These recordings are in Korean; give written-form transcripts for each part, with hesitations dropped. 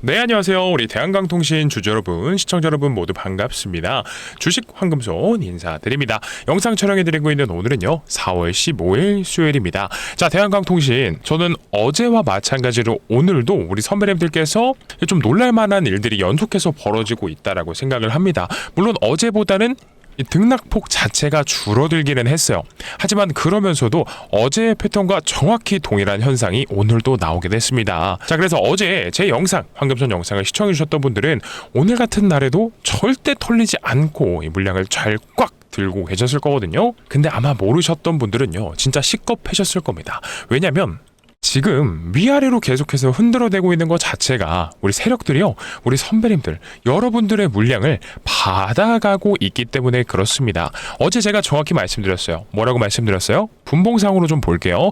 네, 안녕하세요. 우리 대한강통신 주주 여러분, 시청자 여러분 모두 반갑습니다. 주식 황금손 인사드립니다. 영상 촬영해드리고 있는 오늘은요, 4월 15일 수요일입니다. 자, 대한강통신, 저는 어제와 마찬가지로 오늘도 우리 선배님들께서 좀 놀랄만한 일들이 연속해서 벌어지고 있다라고 생각을 합니다. 물론 어제보다는 이 등락폭 자체가 줄어들기는 했어요. 하지만 그러면서도 어제의 패턴과 정확히 동일한 현상이 오늘도 나오게 됐습니다. 자, 그래서 어제 제 영상, 황금손 영상을 시청해 주셨던 분들은 오늘 같은 날에도 절대 털리지 않고 이 물량을 잘 꽉 들고 계셨을 거거든요. 근데 아마 모르셨던 분들은요, 진짜 시겁해졌을 겁니다. 왜냐면 지금 위아래로 계속해서 흔들어대고 있는 것 자체가 우리 세력들이요, 우리 선배님들, 여러분들의 물량을 받아가고 있기 때문에 그렇습니다. 어제 제가 정확히 말씀드렸어요. 뭐라고 말씀드렸어요? 분봉상으로 좀 볼게요.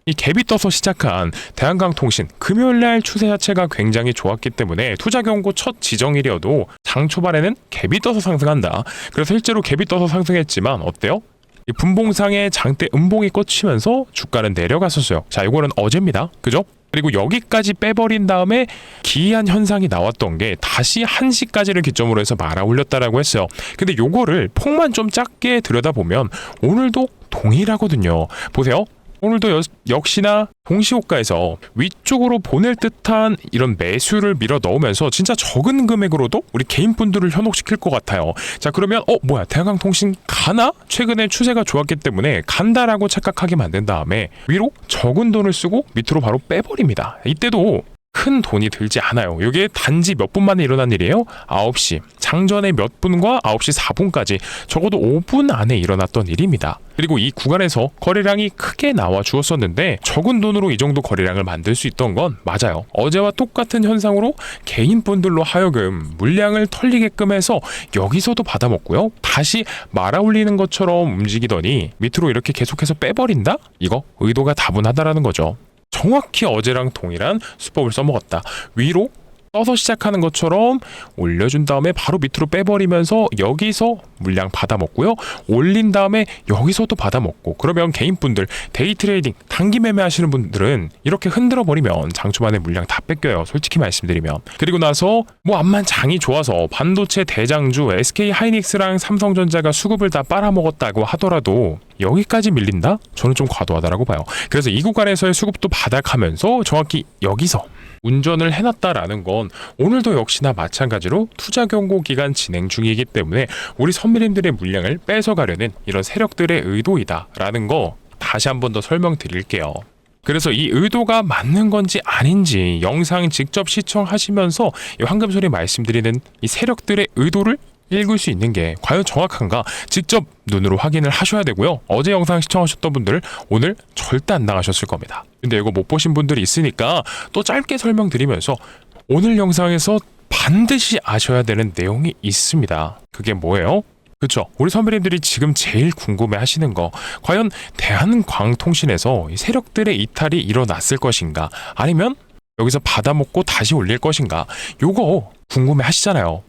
이 갭이 떠서 시작한 대한강통신 금요일날 추세 자체가 굉장히 좋았기 때문에 투자 경고 첫 지정일이어도 장 초반에는 갭이 떠서 상승한다. 그래서 실제로 갭이 떠서 상승했지만 어때요? 이 분봉상의 장대 음봉이 꽂히면서 주가는 내려갔었어요. 자, 이거는 어제입니다. 그죠? 그리고 여기까지 빼버린 다음에 기이한 현상이 나왔던 게 다시 1시까지를 기점으로 해서 말아 올렸다라고 했어요. 근데 요거를 폭만 좀 작게 들여다보면 오늘도 동일하거든요. 보세요. 오늘도 역시나 동시호가에서 위쪽으로 보낼 듯한 이런 매수를 밀어 넣으면서 진짜 적은 금액으로도 우리 개인분들을 현혹시킬 것 같아요. 자, 그러면 뭐야, 대한강통신 가나? 최근에 추세가 좋았기 때문에 간다라고 착각하게 만든 다음에 위로 적은 돈을 쓰고 밑으로 바로 빼버립니다. 이때도 큰 돈이 들지 않아요. 이게 단지 몇 분 만에 일어난 일이에요. 9시, 장전에 몇 분과 9시 4분까지 적어도 5분 안에 일어났던 일입니다. 그리고 이 구간에서 거래량이 크게 나와 주었었는데 적은 돈으로 이 정도 거래량을 만들 수 있던 건 맞아요. 어제와 똑같은 현상으로 개인분들로 하여금 물량을 털리게끔 해서 여기서도 받아먹고요, 다시 말아올리는 것처럼 움직이더니 밑으로 이렇게 계속해서 빼버린다? 이거 의도가 다분하다라는 거죠. 정확히 어제랑 동일한 수법을 써먹었다. 위로 떠서 시작하는 것처럼 올려준 다음에 바로 밑으로 빼버리면서 여기서 물량 받아먹고요, 올린 다음에 여기서도 받아먹고, 그러면 개인분들, 데이 트레이딩, 단기 매매 하시는 분들은 이렇게 흔들어버리면 장초반에 물량 다 뺏겨요. 솔직히 말씀드리면. 그리고 나서 암만 장이 좋아서 반도체 대장주 SK 하이닉스랑 삼성전자가 수급을 다 빨아먹었다고 하더라도 여기까지 밀린다? 저는 좀 과도하다라고 봐요. 그래서 이 구간에서의 수급도 바닥하면서 정확히 여기서 운전을 해놨다라는 건 오늘도 역시나 마찬가지로 투자 경고 기간 진행 중이기 때문에 우리 선배님들의 물량을 뺏어가려는 이런 세력들의 의도이다라는 거 다시 한 번 더 설명드릴게요. 그래서 이 의도가 맞는 건지 아닌지 영상 직접 시청하시면서 이 황금소리 말씀드리는 이 세력들의 의도를 읽을 수 있는 게 과연 정확한가 직접 눈으로 확인을 하셔야 되고요. 어제 영상 시청하셨던 분들 오늘 절대 안 나가셨을 겁니다. 근데 이거 못 보신 분들이 있으니까 또 짧게 설명드리면서 오늘 영상에서 반드시 아셔야 되는 내용이 있습니다. 그게 뭐예요? 그렇죠. 우리 선배님들이 지금 제일 궁금해 하시는 거, 과연 대한광통신에서 이 세력들의 이탈이 일어났을 것인가, 아니면 여기서 받아먹고 다시 올릴 것인가, 요거 궁금해 하시잖아요.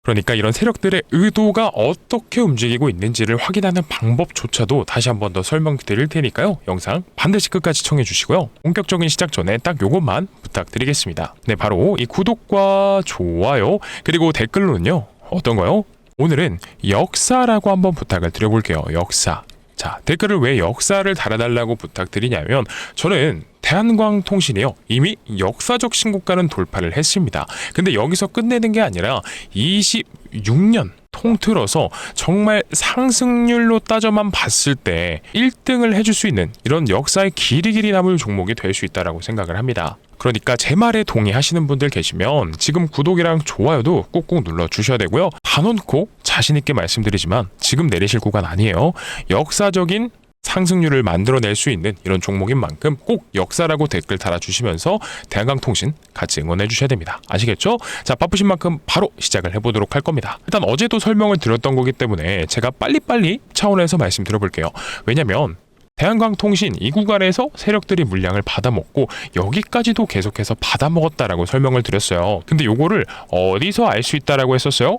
그러니까 이런 세력들의 의도가 어떻게 움직이고 있는지를 확인하는 방법조차도 다시 한 번 더 설명드릴 테니까요. 영상 반드시 끝까지 시청해 주시고요. 본격적인 시작 전에 딱 요것만 부탁드리겠습니다. 네, 바로 이 구독과 좋아요 그리고 댓글로는요, 어떤 거요? 오늘은 역사라고 한번 부탁을 드려볼게요. 역사. 자, 댓글을 왜 역사를 달아달라고 부탁드리냐면 저는 대한광통신이요, 이미 역사적 신고가는 돌파를 했습니다. 근데 여기서 끝내는 게 아니라 26년 통틀어서 정말 상승률로 따져만 봤을 때 1등을 해줄 수 있는 이런 역사의 길이 남을 종목이 될 수 있다고 생각을 합니다. 그러니까 제 말에 동의하시는 분들 계시면 지금 구독이랑 좋아요도 꾹꾹 눌러주셔야 되고요. 단언코 자신있게 말씀드리지만 지금 내리실 구간 아니에요. 역사적인 상승률을 만들어낼 수 있는 이런 종목인 만큼 꼭 역사라고 댓글 달아주시면서 대한강통신 같이 응원해 주셔야 됩니다. 아시겠죠? 자, 바쁘신 만큼 바로 시작을 해보도록 할 겁니다. 일단 어제도 설명을 드렸던 거기 때문에 제가 빨리빨리 차원에서 말씀드려볼게요. 왜냐면 대한광통신 이 구간에서 세력들이 물량을 받아먹고 여기까지도 계속해서 받아먹었다라고 설명을 드렸어요. 근데 요거를 어디서 알 수 있다라고 했었어요?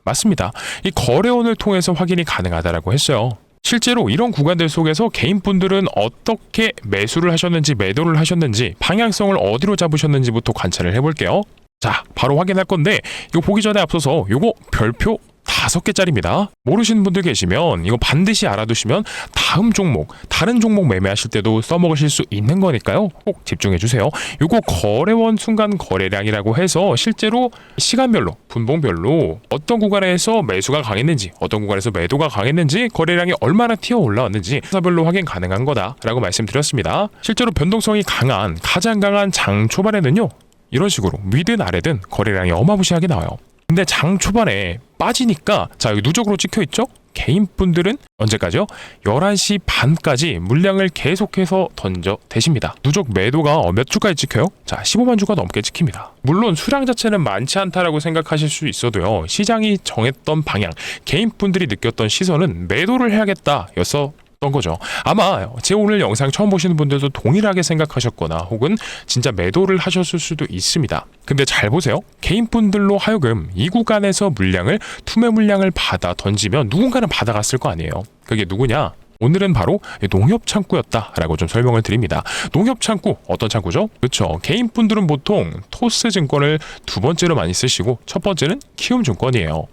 맞습니다. 이 거래원을 통해서 확인이 가능하다라고 했어요. 실제로 이런 구간들 속에서 개인분들은 어떻게 매수를 하셨는지 매도를 하셨는지 방향성을 어디로 잡으셨는지부터 관찰을 해볼게요. 자, 바로 확인할 건데 이거 보기 전에 앞서서 요거 별표 5개짜리입니다. 모르시는 분들 계시면 이거 반드시 알아두시면 다음 종목, 다른 종목 매매하실 때도 써먹으실 수 있는 거니까요. 꼭 집중해 주세요. 요거 거래원 순간 거래량이라고 해서 실제로 시간별로, 분봉별로 어떤 구간에서 매수가 강했는지, 어떤 구간에서 매도가 강했는지, 거래량이 얼마나 튀어 올라왔는지 사별로 확인 가능한 거다라고 말씀드렸습니다. 실제로 변동성이 강한, 가장 강한 장 초반에는요, 이런 식으로 위든 아래든 거래량이 어마무시하게 나와요. 근데 장 초반에 빠지니까, 자, 여기 누적으로 찍혀 있죠? 개인분들은 언제까지요? 11시 반까지 물량을 계속해서 던져 대십니다. 누적 매도가 몇 주까지 찍혀요? 자, 15만 주가 넘게 찍힙니다. 물론 수량 자체는 많지 않다라고 생각하실 수 있어도요, 시장이 정했던 방향, 개인분들이 느꼈던 시선은 매도를 해야겠다 였어 거죠. 아마 제 오늘 영상 처음 보시는 분들도 동일하게 생각하셨거나 혹은 진짜 매도를 하셨을 수도 있습니다. 근데 잘 보세요. 개인분들로 하여금 이 구간에서 물량을, 투매 물량을 받아 던지면 누군가는 받아갔을 거 아니에요. 그게 누구냐? 오늘은 바로 농협창구였다라고 좀 설명을 드립니다. 농협창구, 어떤 창구죠? 그렇죠. 개인분들은 보통 토스증권을 두 번째로 많이 쓰시고 첫 번째는 키움증권이에요.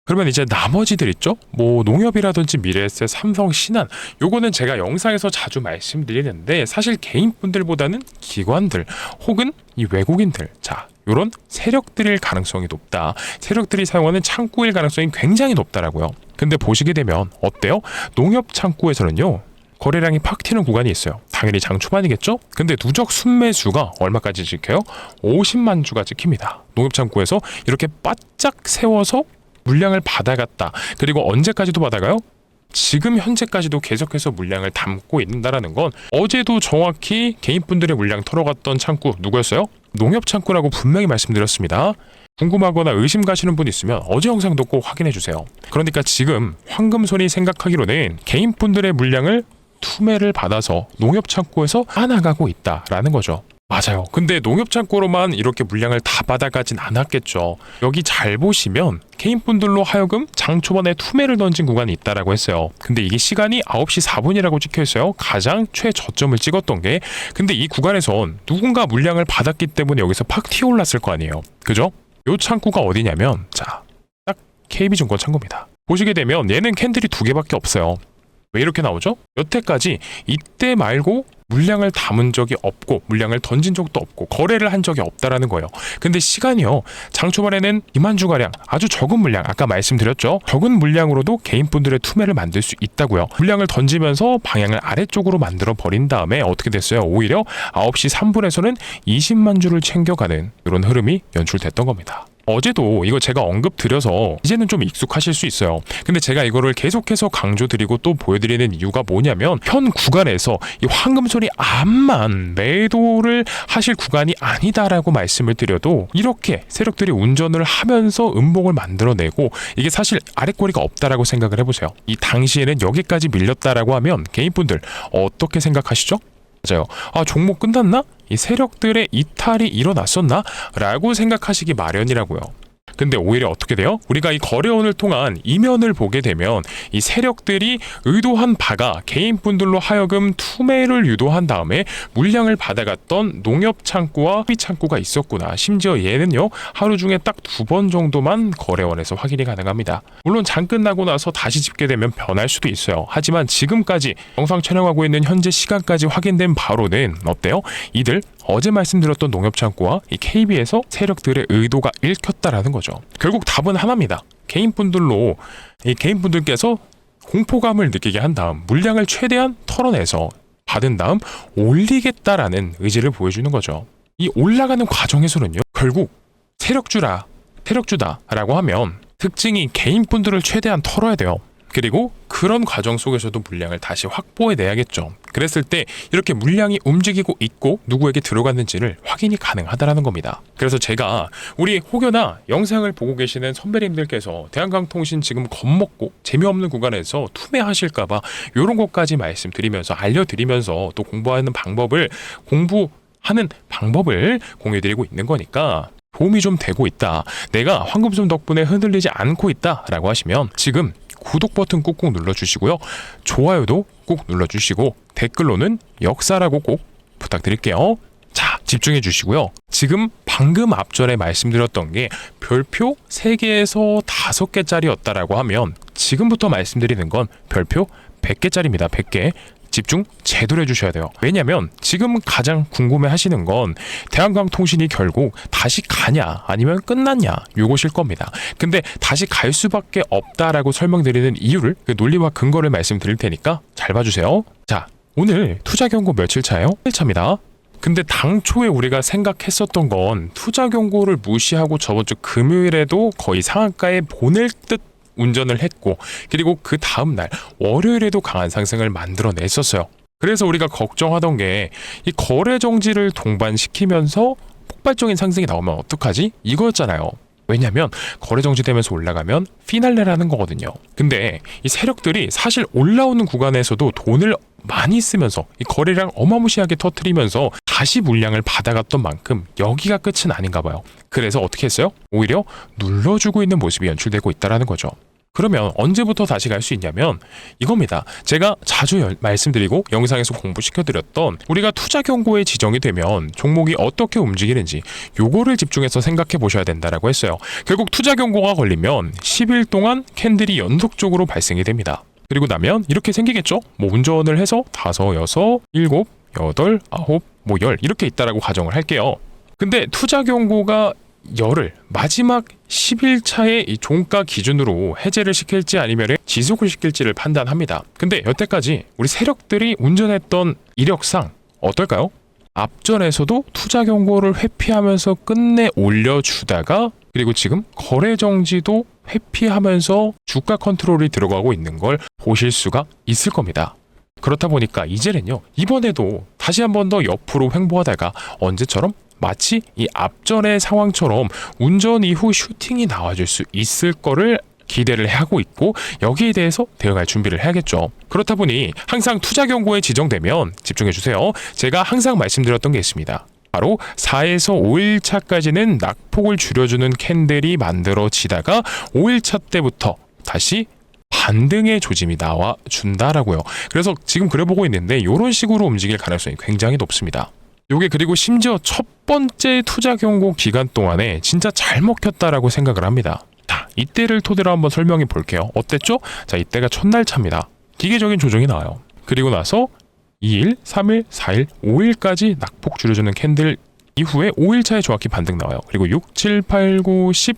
그러면 이제 나머지들 있죠? 뭐 농협이라든지 미래에셋, 삼성, 신한, 요거는 제가 영상에서 자주 말씀드리는데 사실 개인분들보다는 기관들 혹은 이 외국인들, 자, 요런 세력들일 가능성이 높다. 세력들이 사용하는 창구일 가능성이 굉장히 높다라고요. 근데 보시게 되면 어때요? 농협 창구에서는요, 거래량이 팍 튀는 구간이 있어요. 당연히 장 초반이겠죠? 근데 누적 순매수가 얼마까지 찍혀요? 50만 주가 찍힙니다. 농협 창구에서 이렇게 바짝 세워서 물량을 받아갔다. 그리고 언제까지도 받아가요? 지금 현재까지도 계속해서 물량을 담고 있는다라는 건 어제도 정확히 개인분들의 물량 털어갔던 창구 누구였어요? 농협 창구라고 분명히 말씀드렸습니다. 궁금하거나 의심 가시는 분 있으면 어제 영상도 꼭 확인해 주세요. 그러니까 지금 황금손이 생각하기로는 개인분들의 물량을 투매를 받아서 농협 창구에서 나가고 있다라는 거죠. 맞아요. 근데 농협 창고로만 이렇게 물량을 다 받아가진 않았겠죠. 여기 잘 보시면 개인분들로 하여금 장 초반에 투매를 던진 구간이 있다라고 했어요. 근데 이게 시간이 9시 4분이라고 찍혀 있어요. 가장 최저점을 찍었던 게. 근데 이 구간에선 누군가 물량을 받았기 때문에 여기서 팍 튀어올랐을 거 아니에요. 그죠? 요 창구가 어디냐면, 자, 딱 KB증권 창구입니다. 보시게 되면 얘는 캔들이 2개밖에 없어요. 왜 이렇게 나오죠? 여태까지 이때 말고 물량을 담은 적이 없고 물량을 던진 적도 없고 거래를 한 적이 없다라는 거예요. 근데 시간이요, 장 초반에는 2만 주가량, 아주 적은 물량, 아까 말씀드렸죠, 적은 물량으로도 개인분들의 투매를 만들 수 있다고요. 물량을 던지면서 방향을 아래쪽으로 만들어 버린 다음에 어떻게 됐어요? 오히려 9시 3분에서는 20만 주를 챙겨가는 이런 흐름이 연출됐던 겁니다. 어제도 이거 제가 언급드려서 이제는 좀 익숙하실 수 있어요. 근데 제가 이거를 계속해서 강조드리고 또 보여드리는 이유가 뭐냐면, 현 구간에서 이 황금손이 암만 매도를 하실 구간이 아니다라고 말씀을 드려도 이렇게 세력들이 운전을 하면서 음봉을 만들어내고, 이게 사실 아랫꼬리가 없다라고 생각을 해보세요. 이 당시에는 여기까지 밀렸다라고 하면 개인분들 어떻게 생각하시죠? 맞아요. 아, 종목 끝났나? 이 세력들의 이탈이 일어났었나? 라고 생각하시기 마련이라고요. 근데 오히려 어떻게 돼요? 우리가 이 거래원을 통한 이면을 보게 되면 이 세력들이 의도한 바가 개인분들로 하여금 투매를 유도한 다음에 물량을 받아갔던 농협 창구와 소비 창구가 있었구나. 심지어 얘는요, 하루 중에 딱 2번 정도만 거래원에서 확인이 가능합니다. 물론 장 끝나고 나서 다시 집계되면 변할 수도 있어요. 하지만 지금까지 영상 촬영하고 있는 현재 시간까지 확인된 바로는 어때요? 이들 어제 말씀드렸던 농협창구와 이 KB에서 세력들의 의도가 읽혔다라는 거죠. 결국 답은 하나입니다. 개인분들로, 이 개인분들께서 공포감을 느끼게 한 다음 물량을 최대한 털어내서 받은 다음 올리겠다라는 의지를 보여주는 거죠. 이 올라가는 과정에서는요, 결국 세력주다라고 하면 특징이 개인분들을 최대한 털어야 돼요. 그리고 그런 과정 속에서도 물량을 다시 확보해내야겠죠. 그랬을 때 이렇게 물량이 움직이고 있고 누구에게 들어갔는지를 확인이 가능하다는 겁니다. 그래서 제가 우리 혹여나 영상을 보고 계시는 선배님들께서 대한강통신 지금 겁먹고 재미없는 구간에서 투매하실까봐 이런 것까지 말씀드리면서, 알려드리면서 또 공부하는 방법을 공유드리고 있는 거니까 도움이 좀 되고 있다, 내가 황금손 덕분에 흔들리지 않고 있다라고 하시면 지금 구독 버튼 꾹꾹 눌러주시고요. 좋아요도 꾹 눌러주시고 댓글로는 역사라고 꼭 부탁드릴게요. 자, 집중해 주시고요. 지금 방금 앞전에 말씀드렸던 게 별표 3개에서 5개짜리였다라고 하면 지금부터 말씀드리는 건 별표 100개짜리입니다. 100개. 집중 제대로 해주셔야 돼요. 왜냐면 지금 가장 궁금해 하시는 건 대한광통신이 결국 다시 가냐 아니면 끝났냐 요것일 겁니다. 근데 다시 갈 수밖에 없다라고 설명드리는 이유를, 그 논리와 근거를 말씀드릴 테니까 잘 봐주세요. 자, 오늘 투자 경고 며칠 차예요? 1차입니다. 근데 당초에 우리가 생각했었던 건 투자 경고를 무시하고 저번 주 금요일에도 거의 상한가에 보낼 듯 운전을 했고, 그리고 그 다음날 월요일에도 강한 상승을 만들어냈었어요. 그래서 우리가 걱정하던 게 이 거래 정지를 동반시키면서 폭발적인 상승이 나오면 어떡하지? 이거였잖아요. 왜냐면 거래 정지되면서 올라가면 피날레라는 거거든요. 근데 이 세력들이 사실 올라오는 구간에서도 돈을 많이 쓰면서 이 거래량 어마무시하게 터트리면서 다시 물량을 받아갔던 만큼 여기가 끝은 아닌가 봐요. 그래서 어떻게 했어요? 오히려 눌러주고 있는 모습이 연출되고 있다는 거죠. 그러면 언제부터 다시 갈 수 있냐면 이겁니다. 제가 자주 말씀드리고 영상에서 공부시켜드렸던, 우리가 투자 경고에 지정이 되면 종목이 어떻게 움직이는지 요거를 집중해서 생각해 보셔야 된다라고 했어요. 결국 투자 경고가 걸리면 10일 동안 캔들이 연속적으로 발생이 됩니다. 그리고 나면 이렇게 생기겠죠? 뭐 운전을 해서 5, 6, 7, 8, 9, 10 이렇게 있다라고 가정을 할게요. 근데 투자 경고가 열을 마지막 10일차의 이 종가 기준으로 해제를 시킬지 아니면 지속을 시킬지를 판단합니다. 근데 여태까지 우리 세력들이 운전했던 이력상 어떨까요? 앞전에서도 투자 경고를 회피하면서 끝내 올려주다가, 그리고 지금 거래 정지도 회피하면서 주가 컨트롤이 들어가고 있는 걸 보실 수가 있을 겁니다. 그렇다 보니까 이제는요, 이번에도 다시 한 번 더 옆으로 횡보하다가 언제처럼 마치 이 앞전의 상황처럼 운전 이후 슈팅이 나와줄 수 있을 거를 기대를 하고 있고, 여기에 대해서 대응할 준비를 해야겠죠. 그렇다 보니 항상 투자 경고에 지정되면 집중해주세요. 제가 항상 말씀드렸던 게 있습니다. 바로 4에서 5일차까지는 낙폭을 줄여주는 캔들이 만들어지다가 5일차 때부터 다시 반등의 조짐이 나와준다라고요. 그래서 지금 그려보고 있는데 이런 식으로 움직일 가능성이 굉장히 높습니다. 요게 그리고 심지어 첫 번째 투자 경고 기간 동안에 진짜 잘 먹혔다라고 생각을 합니다. 자, 이때를 토대로 한번 설명해 볼게요. 어땠죠? 자, 이때가 첫날차입니다. 기계적인 조정이 나와요. 그리고 나서 2일, 3일, 4일, 5일까지 낙폭 줄여주는 캔들 이후에 5일차에 정확히 반등 나와요. 그리고 6, 7, 8, 9, 10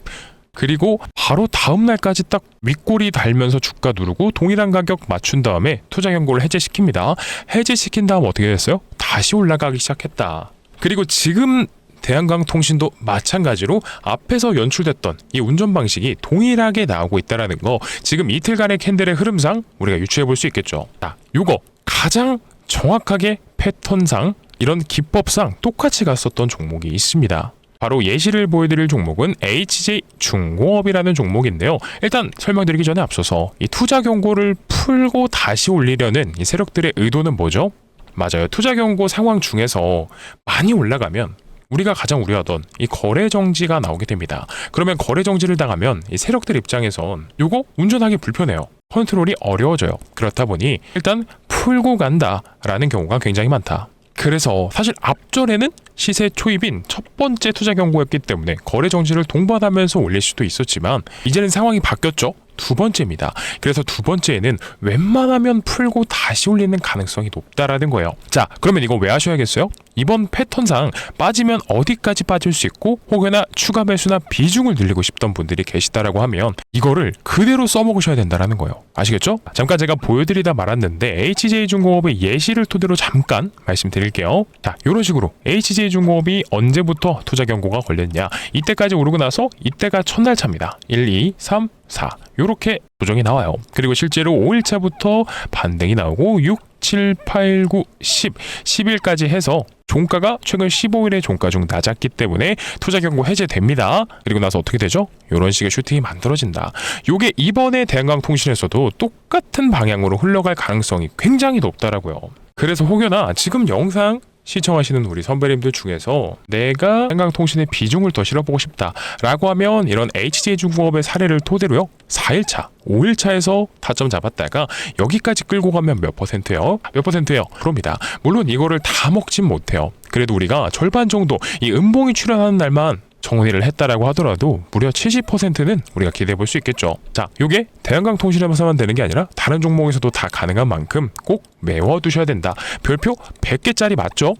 그리고 바로 다음 날까지 딱 윗골이 달면서 주가 누르고 동일한 가격 맞춘 다음에 투자 경고를 해제시킵니다. 해제시킨 다음 어떻게 됐어요? 다시 올라가기 시작했다. 그리고 지금 대한광통신도 마찬가지로 앞에서 연출됐던 이 운전 방식이 동일하게 나오고 있다는 거, 지금 이틀간의 캔들의 흐름상 우리가 유추해 볼 수 있겠죠. 자, 요거 가장 정확하게 패턴상 이런 기법상 똑같이 갔었던 종목이 있습니다. 바로 예시를 보여드릴 종목은 HJ중공업이라는 종목인데요. 일단 설명드리기 전에 앞서서 이 투자 경고를 풀고 다시 올리려는 이 세력들의 의도는 뭐죠? 맞아요. 투자 경고 상황 중에서 많이 올라가면 우리가 가장 우려하던 이 거래 정지가 나오게 됩니다. 그러면 거래 정지를 당하면 이 세력들 입장에선 요거 운전하기 불편해요. 컨트롤이 어려워져요. 그렇다 보니 일단 풀고 간다라는 경우가 굉장히 많다. 그래서 사실 앞전에는 시세 초입인 첫 번째 투자 경고였기 때문에 거래 정지를 동반하면서 올릴 수도 있었지만 이제는 상황이 바뀌었죠. 두 번째입니다. 그래서 두 번째에는 웬만하면 풀고 다시 올리는 가능성이 높다라는 거예요. 자, 그러면 이거 왜 하셔야겠어요? 이번 패턴상 빠지면 어디까지 빠질 수 있고 혹여나 추가 매수나 비중을 늘리고 싶던 분들이 계시다라고 하면 이거를 그대로 써먹으셔야 된다라는 거예요. 아시겠죠? 잠깐 제가 보여드리다 말았는데 HJ중공업의 예시를 토대로 잠깐 말씀드릴게요. 자, 이런 식으로 HJ중공업이 언제부터 투자 경고가 걸렸냐, 이때까지 오르고 나서 이때가 첫날차입니다. 1, 2, 3, 4 요렇게 조정이 나와요. 그리고 실제로 5일차부터 반등이 나오고 6, 7, 8, 9, 10, 10일까지 해서 종가가 최근 15일의 종가 중 낮았기 때문에 투자 경고 해제됩니다. 그리고 나서 어떻게 되죠? 이런 식의 슈팅이 만들어진다. 요게 이번에 대한광통신에서도 똑같은 방향으로 흘러갈 가능성이 굉장히 높다라고요. 그래서 혹여나 지금 영상 시청하시는 우리 선배님들 중에서 내가 대한광통신의 비중을 더 실어보고 싶다라고 하면 이런 HJ중공업의 사례를 토대로요, 4일차, 5일차에서 타점 잡았다가 여기까지 끌고 가면 몇 퍼센트예요? 몇 퍼센트예요? 그럽니다. 물론 이거를 다 먹진 못해요. 그래도 우리가 절반 정도 이 음봉이 출현하는 날만 정리를 했다라고 하더라도 무려 70%는 우리가 기대해 볼 수 있겠죠. 자, 요게 대한강통신에서만 되는 게 아니라 다른 종목에서도 다 가능한 만큼 꼭 메워두셔야 된다. 별표 100개짜리 맞죠?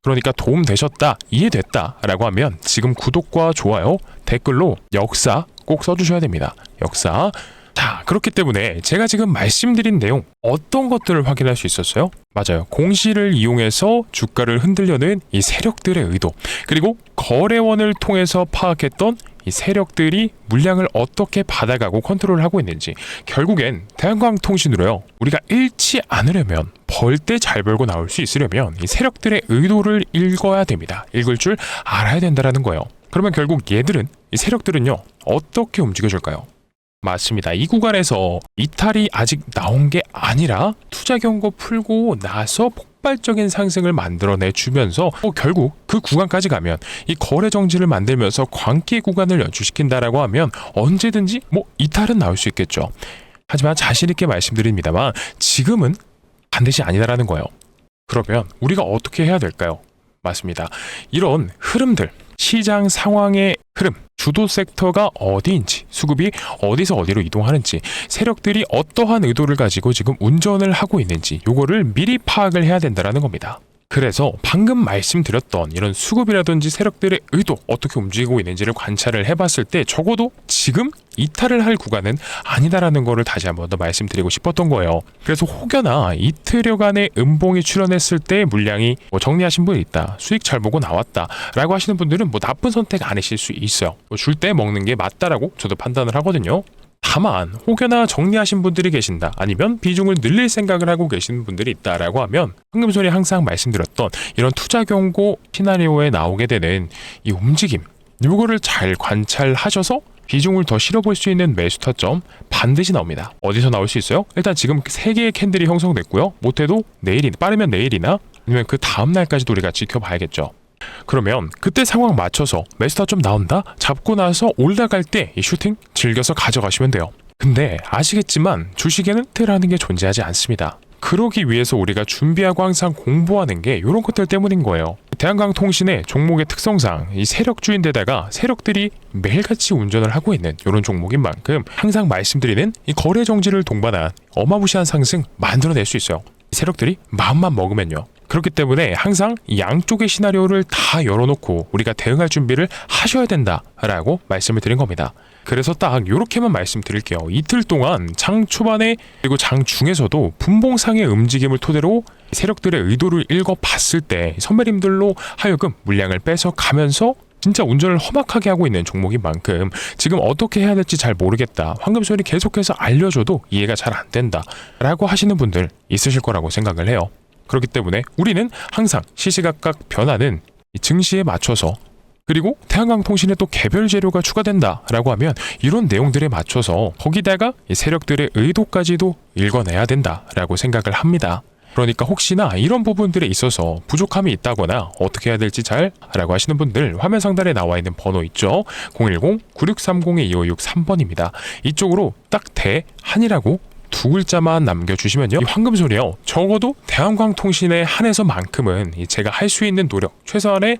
그러니까 도움 되셨다, 이해됐다 라고 하면 지금 구독과 좋아요, 댓글로 역사 꼭 써주셔야 됩니다. 역사. 자, 그렇기 때문에 제가 지금 말씀드린 내용 어떤 것들을 확인할 수 있었어요? 맞아요. 공시를 이용해서 주가를 흔들려는 이 세력들의 의도, 그리고 거래원을 통해서 파악했던 이 세력들이 물량을 어떻게 받아가고 컨트롤하고 있는지, 결국엔 대한광통신으로요, 우리가 잃지 않으려면, 벌 때 잘 벌고 나올 수 있으려면 이 세력들의 의도를 읽어야 됩니다. 읽을 줄 알아야 된다라는 거예요. 그러면 결국 얘들은, 이 세력들은요, 어떻게 움직여줄까요? 맞습니다. 이 구간에서 이탈이 아직 나온 게 아니라 투자 경고 풀고 나서 폭발적인 상승을 만들어내 주면서 결국 그 구간까지 가면 이 거래 정지를 만들면서 광기 구간을 연출시킨다라고 하면 언제든지 이탈은 나올 수 있겠죠. 하지만 자신 있게 말씀드립니다만 지금은 반드시 아니다라는 거예요. 그러면 우리가 어떻게 해야 될까요? 맞습니다. 이런 흐름들, 시장 상황의 흐름, 주도 섹터가 어디인지, 수급이 어디서 어디로 이동하는지, 세력들이 어떠한 의도를 가지고 지금 운전을 하고 있는지, 요거를 미리 파악을 해야 된다는 겁니다. 그래서 방금 말씀드렸던 이런 수급이라든지 세력들의 의도, 어떻게 움직이고 있는지를 관찰을 해봤을 때 적어도 지금 이탈을 할 구간은 아니다라는 거를 다시 한번 더 말씀드리고 싶었던 거예요. 그래서 혹여나 이틀여간의 음봉이 출현했을 때 물량이 정리하신 분이 있다, 수익 잘 보고 나왔다 라고 하시는 분들은 나쁜 선택 아니실 수 있어요. 줄 때 먹는 게 맞다라고 저도 판단을 하거든요. 다만 혹여나 정리하신 분들이 계신다, 아니면 비중을 늘릴 생각을 하고 계시는 분들이 있다라고 하면 방금 전에 항상 말씀드렸던 이런 투자 경고 시나리오에 나오게 되는 이 움직임, 이거를 잘 관찰하셔서 비중을 더 실어볼 수 있는 매수 타점 반드시 나옵니다. 어디서 나올 수 있어요? 일단 지금 3개의 캔들이 형성됐고요. 못해도 내일이나, 빠르면 내일이나 아니면 그 다음 날까지도 우리가 지켜봐야겠죠. 그러면 그때 상황 맞춰서 매수타 좀 나온다? 잡고 나서 올라갈 때 이 슈팅 즐겨서 가져가시면 돼요. 근데 아시겠지만 주식에는 틀라는 게 존재하지 않습니다. 그러기 위해서 우리가 준비하고 항상 공부하는 게 이런 것들 때문인 거예요. 대한강통신의 종목의 특성상 이 세력주인데다가 세력들이 매일같이 운전을 하고 있는 이런 종목인 만큼 항상 말씀드리는 이 거래 정지를 동반한 어마무시한 상승 만들어낼 수 있어요. 세력들이 마음만 먹으면요. 그렇기 때문에 항상 양쪽의 시나리오를 다 열어놓고 우리가 대응할 준비를 하셔야 된다라고 말씀을 드린 겁니다. 그래서 딱 이렇게만 말씀드릴게요. 이틀 동안 장 초반에 그리고 장 중에서도 분봉상의 움직임을 토대로 세력들의 의도를 읽어봤을 때 선배님들로 하여금 물량을 뺏어가면서 진짜 운전을 험악하게 하고 있는 종목인 만큼 지금 어떻게 해야 될지 잘 모르겠다, 황금손이 계속해서 알려줘도 이해가 잘 안 된다 라고 하시는 분들 있으실 거라고 생각을 해요. 그렇기 때문에 우리는 항상 시시각각 변하는 이 증시에 맞춰서, 그리고 태양광통신에 또 개별 재료가 추가된다라고 하면 이런 내용들에 맞춰서 거기다가 이 세력들의 의도까지도 읽어내야 된다라고 생각을 합니다. 그러니까 혹시나 이런 부분들에 있어서 부족함이 있다거나 어떻게 해야 될지 잘 라고 하시는 분들, 화면 상단에 나와 있는 번호 있죠? 010-9630-2563번입니다. 이쪽으로 딱 대한이라고 두 글자만 남겨주시면요, 이 황금소리요, 적어도 대한광통신에 한해서만큼은 제가 할 수 있는 노력, 최선을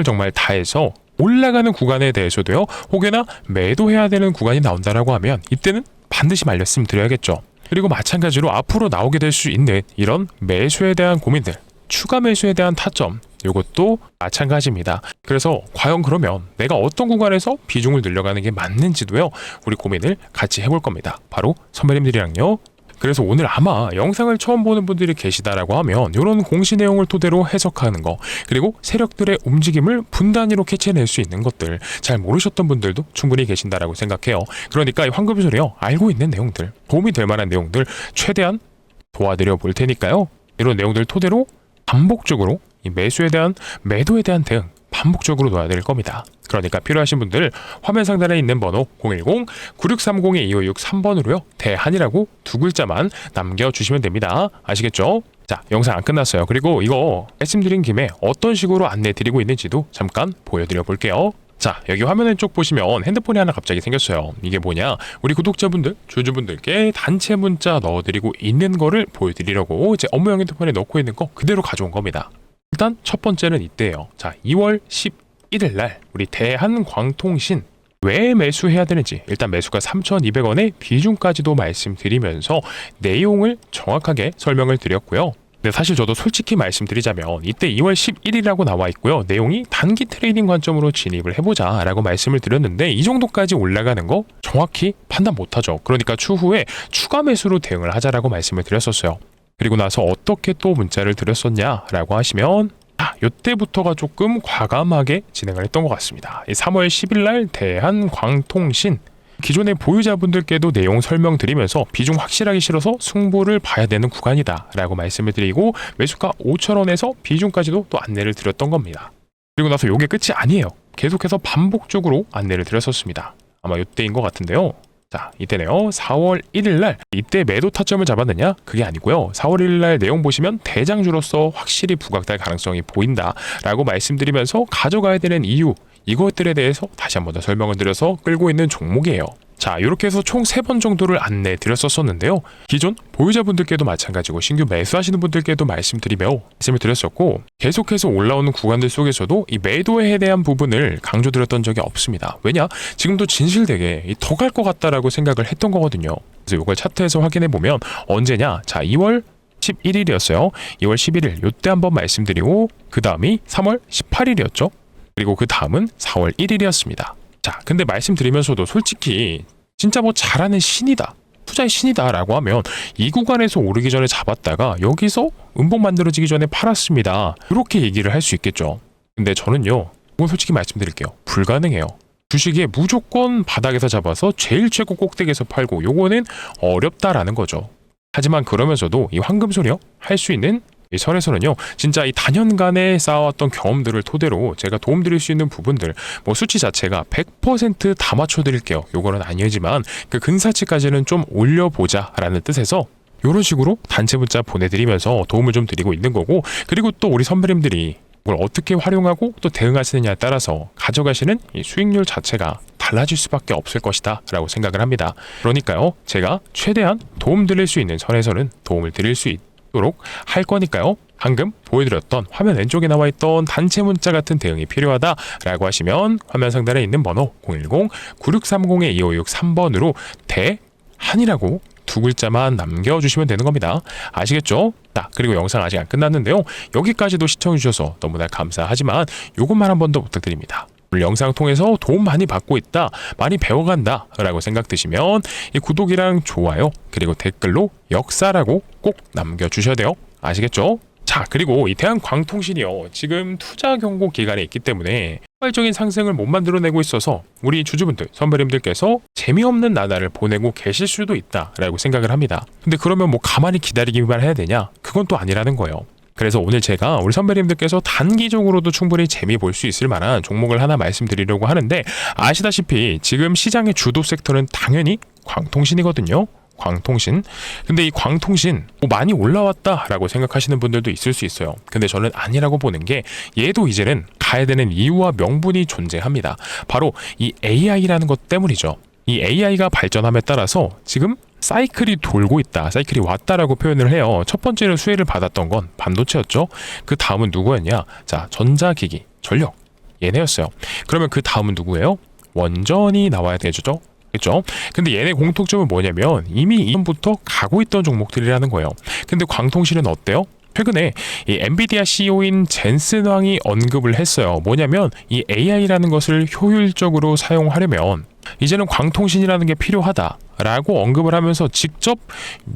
정말 다해서 올라가는 구간에 대해서도요, 혹여나 매도해야 되는 구간이 나온다라고 하면 이때는 반드시 말씀드려야겠죠. 그리고 마찬가지로 앞으로 나오게 될 수 있는 이런 매수에 대한 고민들, 추가 매수에 대한 타점, 이것도 마찬가지입니다. 그래서 과연 그러면 내가 어떤 구간에서 비중을 늘려가는 게 맞는지도요, 우리 고민을 같이 해볼 겁니다. 바로 선배님들이랑요. 그래서 오늘 아마 영상을 처음 보는 분들이 계시다라고 하면 이런 공시 내용을 토대로 해석하는 거, 그리고 세력들의 움직임을 분단위로 캐치해낼 수 있는 것들 잘 모르셨던 분들도 충분히 계신다라고 생각해요. 그러니까 이 황금소리요, 알고 있는 내용들, 도움이 될 만한 내용들 최대한 도와드려 볼 테니까요. 이런 내용들 토대로 반복적으로 이 매수에 대한, 매도에 대한 대응 반복적으로 놓아드릴 겁니다. 그러니까 필요하신 분들 화면 상단에 있는 번호 010-9630-2563번으로요 대한이라고 두 글자만 남겨주시면 됩니다. 아시겠죠? 자, 영상 안 끝났어요. 그리고 이거 말씀드린 김에 어떤 식으로 안내 드리고 있는지도 잠깐 보여드려 볼게요. 자, 여기 화면 왼쪽 보시면 핸드폰이 하나 갑자기 생겼어요. 이게 뭐냐, 우리 구독자분들, 주주분들께 단체 문자 넣어드리고 있는 거를 보여드리려고 제 업무용 핸드폰에 넣고 있는 거 그대로 가져온 겁니다. 일단 첫 번째는 이때예요. 자, 2월 11일 날 우리 대한광통신 왜 매수해야 되는지 일단 매수가 3,200원에 비중까지도 말씀드리면서 내용을 정확하게 설명을 드렸고요. 근데 사실 저도 솔직히 말씀드리자면 이때 2월 11일이라고 나와 있고요. 내용이 단기 트레이딩 관점으로 진입을 해보자 라고 말씀을 드렸는데 이 정도까지 올라가는 거 정확히 판단 못하죠. 그러니까 추후에 추가 매수로 대응을 하자라고 말씀을 드렸었어요. 그리고 나서 어떻게 또 문자를 드렸었냐라고 하시면 이때부터가 조금 과감하게 진행을 했던 것 같습니다. 3월 10일 날 대한광통신 기존의 보유자분들께도 내용 설명드리면서 비중 확실하기 싫어서 승부를 봐야 되는 구간이다 라고 말씀을 드리고 매수가 5,000원에서 비중까지도 또 안내를 드렸던 겁니다. 그리고 나서 이게 끝이 아니에요. 계속해서 반복적으로 안내를 드렸었습니다. 아마 이때인 것 같은데요. 자, 이때네요. 4월 1일 날 이때 매도 타점을 잡았느냐? 그게 아니고요. 4월 1일 날 내용 보시면 대장주로서 확실히 부각될 가능성이 보인다 라고 말씀드리면서 가져가야 되는 이유, 이것들에 대해서 다시 한 번 더 설명을 드려서 끌고 있는 종목이에요. 자, 이렇게 해서 총 3번 정도를 안내 드렸었는데요. 기존 보유자분들께도 마찬가지고 신규 매수하시는 분들께도 말씀을 드렸었고 계속해서 올라오는 구간들 속에서도 이 매도에 대한 부분을 강조드렸던 적이 없습니다. 왜냐? 지금도 진실되게 더 갈 것 같다라고 생각을 했던 거거든요. 그래서 이걸 차트에서 확인해 보면 언제냐? 자, 2월 11일이었어요. 2월 11일 요때 한번 말씀드리고 그 다음이 3월 18일이었죠. 그리고 그 다음은 4월 1일이었습니다. 자, 근데 말씀드리면서도 솔직히 진짜 뭐 잘하는 신이다, 투자의 신이다 라고 하면 이 구간에서 오르기 전에 잡았다가 여기서 음봉 만들어지기 전에 팔았습니다, 이렇게 얘기를 할 수 있겠죠. 근데 저는요, 이건 솔직히 말씀드릴게요, 불가능해요. 주식에 무조건 바닥에서 잡아서 제일 최고 꼭대기에서 팔고 요거는 어렵다라는 거죠. 하지만 그러면서도 이 황금소녀 할 수 있는 이 선에서는요, 진짜 이 단연간에 쌓아왔던 경험들을 토대로 제가 도움드릴 수 있는 부분들, 뭐 수치 자체가 100% 다 맞춰드릴게요, 요거는 아니지만 그 근사치까지는 좀 올려보자 라는 뜻에서 요런 식으로 단체 문자 보내드리면서 도움을 좀 드리고 있는 거고, 그리고 또 우리 선배님들이 뭘 어떻게 활용하고 또 대응하시느냐에 따라서 가져가시는 이 수익률 자체가 달라질 수밖에 없을 것이다 라고 생각을 합니다. 그러니까요, 제가 최대한 도움 드릴 수 있는 선에서는 도움을 드릴 수 있도록 할 거니까요, 방금 보여드렸던 화면 왼쪽에 나와 있던 단체 문자 같은 대응이 필요하다라고 하시면 화면 상단에 있는 번호 010-9630-2563번으로 대한이라고 두 글자만 남겨주시면 되는 겁니다. 아시겠죠? 자, 그리고 영상 아직 안 끝났는데요, 여기까지도 시청해주셔서 너무나 감사하지만 요것만 한 번 더 부탁드립니다. 오늘 영상 통해서 도움 많이 받고 있다, 많이 배워간다 라고 생각 드시면 이 구독이랑 좋아요 그리고 댓글로 역사라고 꼭 남겨주셔야 돼요. 아시겠죠? 자, 그리고 이 대한광통신이요, 지금 투자 경고 기간에 있기 때문에 폭발적인 상승을 못 만들어내고 있어서 우리 주주분들, 선배님들께서 재미없는 나날을 보내고 계실 수도 있다라고 생각을 합니다. 근데 그러면 뭐 가만히 기다리기만 해야 되냐? 그건 또 아니라는 거예요. 그래서 오늘 제가 우리 선배님들께서 단기적으로도 충분히 재미 볼 수 있을 만한 종목을 하나 말씀드리려고 하는데, 아시다시피 지금 시장의 주도 섹터는 당연히 광통신이거든요. 광통신. 근데 이 광통신 많이 올라왔다라고 생각하시는 분들도 있을 수 있어요. 근데 저는 아니라고 보는 게, 얘도 이제는 가야 되는 이유와 명분이 존재합니다. 바로 이 AI라는 것 때문이죠. 이 AI가 발전함에 따라서 지금 사이클이 돌고 있다, 사이클이 왔다라고 표현을 해요. 첫 번째로 수혜를 받았던 건 반도체였죠. 그 다음은 누구였냐? 자, 전자기기, 전력, 얘네였어요. 그러면 그 다음은 누구예요? 원전이 나와야 되죠. 그렇죠? 근데 얘네 공통점은 뭐냐면 이미 이전부터 가고 있던 종목들이라는 거예요. 근데 광통신은 어때요? 최근에 이 엔비디아 CEO인 젠슨 왕이 언급을 했어요. 뭐냐면 이 AI라는 것을 효율적으로 사용하려면 이제는 광통신이라는 게 필요하다라고 언급을 하면서 직접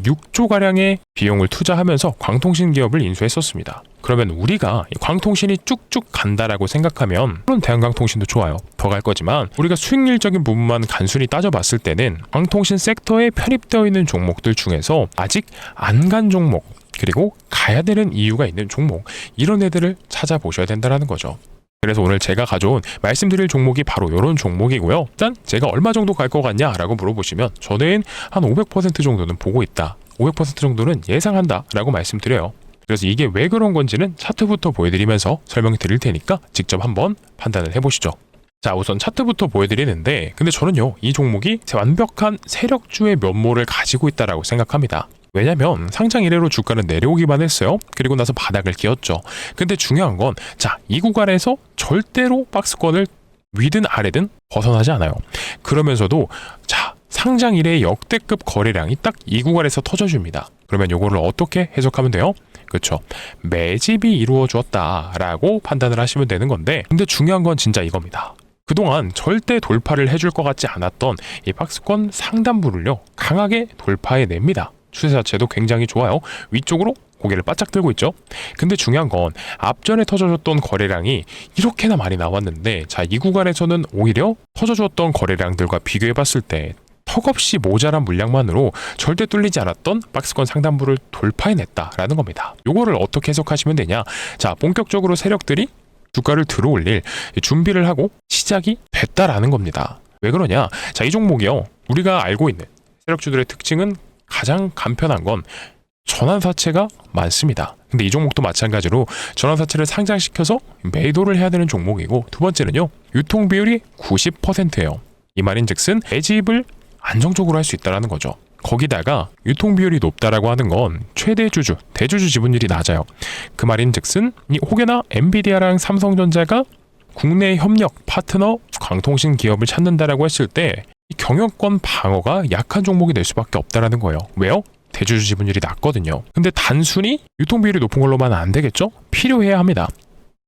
6조가량의 비용을 투자하면서 광통신 기업을 인수했었습니다. 그러면 우리가 광통신이 쭉쭉 간다라고 생각하면 물론 대한광통신도 좋아요, 더 갈 거지만 우리가 수익률적인 부분만 간순히 따져봤을 때는 광통신 섹터에 편입되어 있는 종목들 중에서 아직 안 간 종목, 그리고 가야 되는 이유가 있는 종목, 이런 애들을 찾아보셔야 된다는 거죠. 그래서 오늘 제가 가져온 말씀드릴 종목이 바로 이런 종목이고요. 일단 제가 얼마 정도 갈 것 같냐 라고 물어보시면 저는 한 500% 정도는 보고 있다, 500% 정도는 예상한다 라고 말씀드려요. 그래서 이게 왜 그런 건지는 차트부터 보여드리면서 설명을 드릴 테니까 직접 한번 판단을 해보시죠. 자, 우선 차트부터 보여드리는데, 근데 저는요, 이 종목이 완벽한 세력주의 면모를 가지고 있다라고 생각합니다. 왜냐면 상장 이래로 주가는 내려오기만 했어요. 그리고 나서 바닥을 기었죠. 근데 중요한 건 이 구간에서 절대로 박스권을 위든 아래든 벗어나지 않아요. 그러면서도 상장 이래의 역대급 거래량이 딱 이 구간에서 터져줍니다. 그러면 요거를 어떻게 해석하면 돼요? 그렇죠. 매집이 이루어졌다라고 판단을 하시면 되는 건데, 근데 중요한 건 진짜 이겁니다. 그동안 절대 돌파를 해줄 것 같지 않았던 이 박스권 상단부를요 강하게 돌파해냅니다. 추세 자체도 굉장히 좋아요. 위쪽으로 고개를 바짝 들고 있죠. 근데 중요한 건 앞전에 터져줬던 거래량이 이렇게나 많이 나왔는데, 이 구간에서는 오히려 터져줬던 거래량들과 비교해봤을 때 턱없이 모자란 물량만으로 절대 뚫리지 않았던 박스권 상단부를 돌파해냈다라는 겁니다. 요거를 어떻게 해석하시면 되냐? 본격적으로 세력들이 주가를 들어올릴 준비를 하고 시작이 됐다라는 겁니다. 왜 그러냐? 이 종목이요, 우리가 알고 있는 세력주들의 특징은 가장 간편한 건 전환사채가 많습니다. 근데 이 종목도 마찬가지로 전환사채를 상장시켜서 매도를 해야 되는 종목이고, 두 번째는요, 유통비율이 90%예요. 이 말인즉슨 매집을 안정적으로 할 수 있다는 거죠. 거기다가 유통비율이 높다라고 하는 건 최대 주주, 대주주 지분율이 낮아요. 그 말인즉슨 혹여나 엔비디아랑 삼성전자가 국내 협력 파트너 광통신 기업을 찾는다라고 했을 때 경영권 방어가 약한 종목이 될 수밖에 없다라는 거예요. 왜요? 대주주 지분율이 낮거든요. 근데 단순히 유통비율이 높은 걸로만 안 되겠죠? 필요해야 합니다.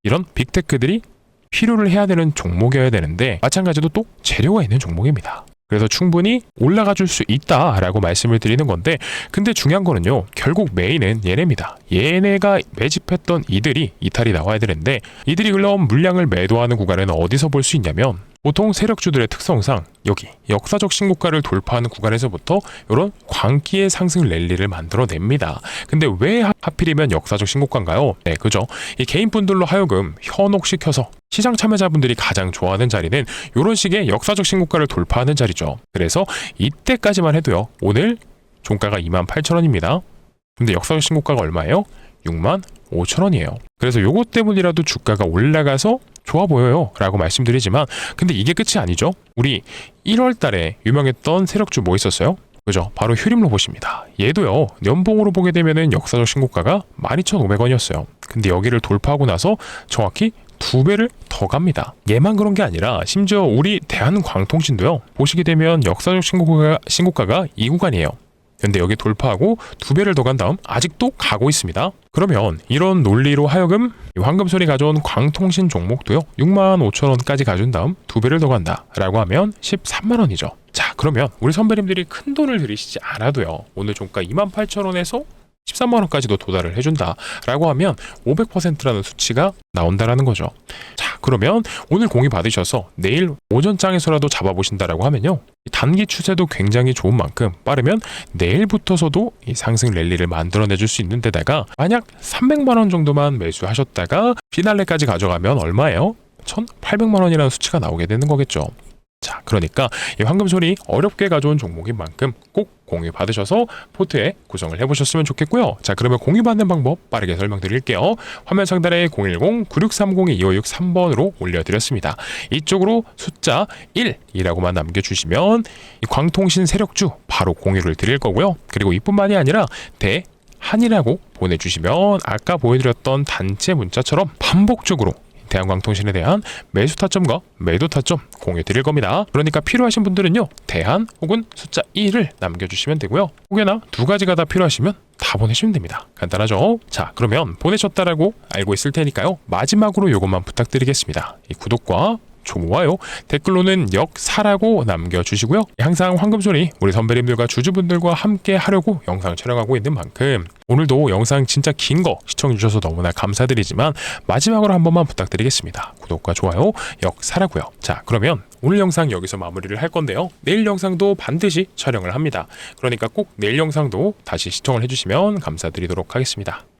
이런 빅테크들이 필요를 해야 되는 종목이어야 되는데, 마찬가지로 또 재료가 있는 종목입니다. 그래서 충분히 올라가 줄 수 있다라고 말씀을 드리는 건데, 근데 중요한 거는요, 결국 메인은 얘네입니다. 얘네가 매집했던 이들이 이탈이 나와야 되는데, 이들이 흘러온 물량을 매도하는 구간에는 어디서 볼 수 있냐면, 보통 세력주들의 특성상 여기 역사적 신고가를 돌파하는 구간에서부터 이런 광기의 상승 랠리를 만들어냅니다. 근데 왜 하필이면 역사적 신고가인가요? 네, 그죠. 이 개인분들로 하여금 현혹시켜서 시장 참여자분들이 가장 좋아하는 자리는 이런 식의 역사적 신고가를 돌파하는 자리죠. 그래서 이때까지만 해도요, 오늘 종가가 28,000원입니다. 근데 역사적 신고가가 얼마예요? 65,000원이에요. 그래서 요것 때문이라도 주가가 올라가서 좋아 보여요 라고 말씀드리지만, 근데 이게 끝이 아니죠. 우리 1월 달에 유명했던 세력주 뭐 있었어요? 그죠? 바로 휴림로봇입니다. 얘도요, 연봉으로 보게 되면은 역사적 신고가가 12,500원이었어요. 근데 여기를 돌파하고 나서 정확히 2배를 더 갑니다. 얘만 그런 게 아니라 심지어 우리 대한광통신도요, 보시게 되면 역사적 신고가가 이 구간이에요. 근데 여기 돌파하고 2배를 더 간 다음 아직도 가고 있습니다. 그러면 이런 논리로 하여금 황금손이 가져온 광통신 종목도요, 65,000원까지 가준 다음 2배를 더 간다 라고 하면 13만원이죠. 그러면 우리 선배님들이 큰 돈을 들이시지 않아도요, 오늘 종가 28,000원에서 13만원까지도 도달을 해준다 라고 하면 500%라는 수치가 나온다라는 거죠. 그러면 오늘 공유 받으셔서 내일 오전장에서라도 잡아보신다라고 하면요, 단기 추세도 굉장히 좋은 만큼 빠르면 내일부터서도 이 상승 랠리를 만들어내줄 수 있는 데다가, 만약 300만원 정도만 매수하셨다가 피날레까지 가져가면 얼마예요? 1,800만원이라는 수치가 나오게 되는 거겠죠. 그러니까 이 황금손이 어렵게 가져온 종목인 만큼 꼭 공유 받으셔서 포트에 구성을 해보셨으면 좋겠고요. 그러면 공유 받는 방법 빠르게 설명드릴게요. 화면 상단에 010-9630-2563번으로 올려드렸습니다. 이쪽으로 숫자 1이라고만 남겨주시면 이 광통신 세력주 바로 공유를 드릴 거고요. 그리고 이뿐만이 아니라 대한이라고 보내주시면 아까 보여드렸던 단체 문자처럼 반복적으로 대한광통신에 대한 매수 타점과 매도 타점 공유 드릴 겁니다. 그러니까 필요하신 분들은요, 대한 혹은 숫자 1을 남겨주시면 되고요. 혹여나 두 가지가 다 필요하시면 다 보내시면 됩니다. 간단하죠? 그러면 보내셨다라고 알고 있을 테니까요, 마지막으로 이것만 부탁드리겠습니다. 이 구독과 좋아요, 댓글로는 역사라고 남겨주시고요. 항상 황금손이 우리 선배님들과 주주분들과 함께 하려고 영상 촬영하고 있는 만큼 오늘도 영상 진짜 긴 거 시청해주셔서 너무나 감사드리지만 마지막으로 한 번만 부탁드리겠습니다. 구독과 좋아요, 역사라고요. 그러면 오늘 영상 여기서 마무리를 할 건데요, 내일 영상도 반드시 촬영을 합니다. 그러니까 꼭 내일 영상도 다시 시청을 해주시면 감사드리도록 하겠습니다.